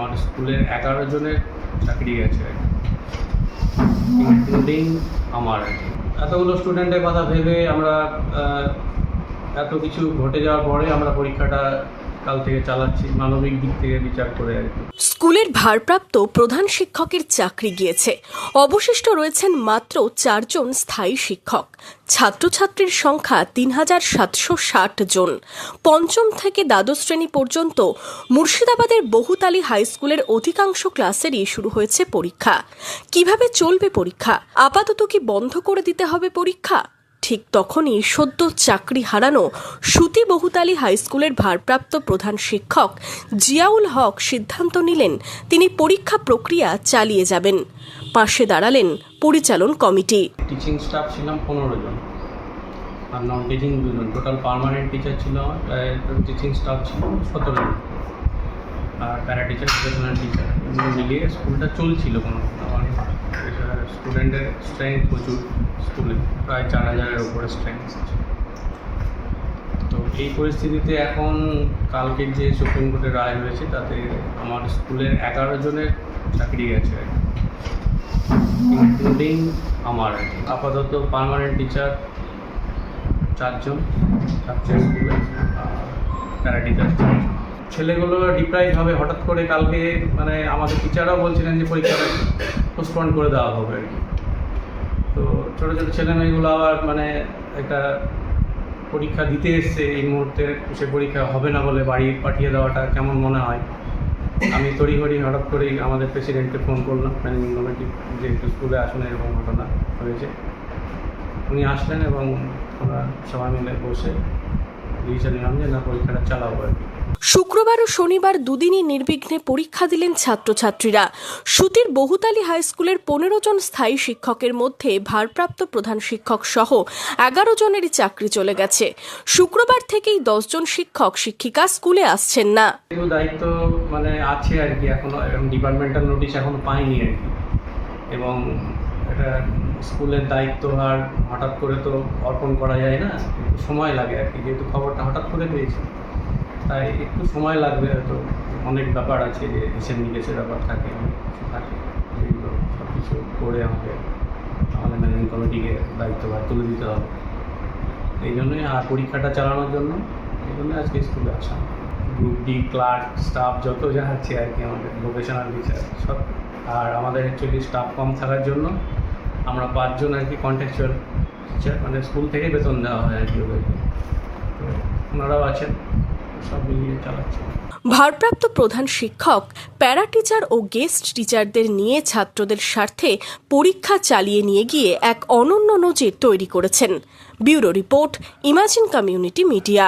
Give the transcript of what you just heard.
আমার স্কুলের 11 জনের চাকরি গেছে, ইনক্লুডিং আমার। এতগুলো স্টুডেন্টের কথা ভেবে আমরা এত কিছু ঘটে যাওয়ার পরে আমরা পরীক্ষাটা কাল থেকে চালাচ্ছি, মানবিক দিক থেকে বিচার করে আর কি। স্কুলের ভারপ্রাপ্ত প্রধান শিক্ষকের চাকরি গিয়েছে, অবশিষ্ট রয়েছেন মাত্র 4 জন স্থায়ী শিক্ষক। ছাত্রছাত্রীর সংখ্যা 3760 জন। পঞ্চম থেকে দ্বাদশ শ্রেণী পর্যন্ত মুর্শিদাবাদের বহুতালি হাই স্কুলের অধিকাংশ ক্লাসেরই শুরু হয়েছে পরীক্ষা। কিভাবে চলবে পরীক্ষা? আপাতত কি বন্ধ করে দিতে হবে পরীক্ষা? ঠিক তখনই সদ্য চাকরি হারানো সুতি বহুতালি হাই স্কুলের ভারপ্রাপ্ত প্রধান শিক্ষক জিয়াউল হক সিদ্ধান্ত নিলেন তিনি পরীক্ষা প্রক্রিয়া চালিয়ে যাবেন। পাশে দাঁড়ালেন পরিচালন কমিটি। টিচিং স্টাফ ছিলাম 15 জন আর নন টিচিং 2 জন, টোটাল পার্মানেন্ট টিচার ছিল আমার, টিচিং স্টাফ ছিল 17 জন আর প্যারা টিচার, প্রফেশনাল টিচার, এগুলো মিলিয়ে স্কুলটা চলছিল। কোনো আমার স্টুডেন্টের স্ট্রেংথ প্রচুর, স্কুলে প্রায় 4000-এর উপরে স্ট্রেংথ আছে। তো এই পরিস্থিতিতে এখন কালকের যে সুপ্রিম কোর্টের রায় হয়েছে তাতে আমার স্কুলের 11 জনের চাকরি গেছে, ইনক্লুডিং আমার। আপাতত পার্মানেন্ট টিচার 4 জন থাকছে স্কুলে, প্যারা টিচার 4 জন। ছেলেগুলো ডিপ্রাইভ হবে হঠাৎ করে কালকে, মানে আমাদের টিচাররাও বলছিলেন যে পরীক্ষাটা পোস্টপন্ড করে দেওয়া হবে আর কি। তো ছোটো ছোটো ছেলেমেয়েগুলো আবার মানে একটা পরীক্ষা দিতে এসছে, এই মুহূর্তে সে পরীক্ষা হবে না বলে বাড়ি পাঠিয়ে দেওয়াটা কেমন মনে হয়। আমি তড়িঘড়ি হঠাৎ করেই আমাদের প্রেসিডেন্টকে ফোন করলাম, ম্যানেজিং কমিটি, যে একটু স্কুলে আসুন, এরকম ঘটনা হয়েছে। উনি আসলেন এবং আমরা সবাই মিলে বসে ডিসিশন নিলাম যে না, পরীক্ষাটা চালাবো আর কি। শুক্রবার ও শনিবার দুদিনই নির্বিঘ্নে পরীক্ষা দিলেন ছাত্রছাত্রীরা। সুতির বহুতালি হাই স্কুলের 15 জন স্থায়ী শিক্ষকের মধ্যে ভারপ্রাপ্ত প্রধান শিক্ষক সহ 11 জনেরই চাকরি চলে গেছে। শুক্রবার থেকেই 10 জন শিক্ষক শিক্ষিকা স্কুলে আসছেন না। দায়িত্ব মানে আছে আর কি, এখনো ডিপার্টমেন্টাল নোটিশ এখনো পাইনি আর কি। এবং এটা স্কুলের দায়িত্ব আর হঠাৎ করে তো অর্পণ করা যায় না, একটু সময় লাগে আর কি। যেহেতু খবরটা হঠাৎ করে পেয়েছি তাই একটু সময় লাগবে, হয়তো অনেক ব্যাপার আছে, যে হিসেব নিকেশের ব্যাপার থাকে, অনেক কিছু থাকে, যেগুলো সব কিছু করে আমাদের ম্যানেজিং কমিটিকে দায়িত্বভার তুলে দিতে হবে। এই জন্যই আর পরীক্ষাটা চালানোর জন্য এই জন্য আজকে স্কুলে আসা। গ্রুপ ডি ক্লার্ক স্টাফ যত যা আছে আর কি, আমাদের ভোকেশনাল টিচার সব। আর আমাদের অ্যাকচুয়ালি স্টাফ কম থাকার জন্য আমরা 5 জন আর কি কন্ট্রাকচুয়াল টিচার, মানে স্কুল থেকে বেতন দেওয়া হয় আর কি ওদেরকে। তো ওনারাও আছেন, সব মিলিয়ে চালাচ্ছে। ভারপ্রাপ্ত প্রধান শিক্ষক প্যারা টিচার ও গেস্ট টিচারদের নিয়ে ছাত্রদের স্বার্থে পরীক্ষা চালিয়ে নিয়ে গিয়ে এক অনন্য নজির তৈরি করেছেন। Bureau report, imagine community media.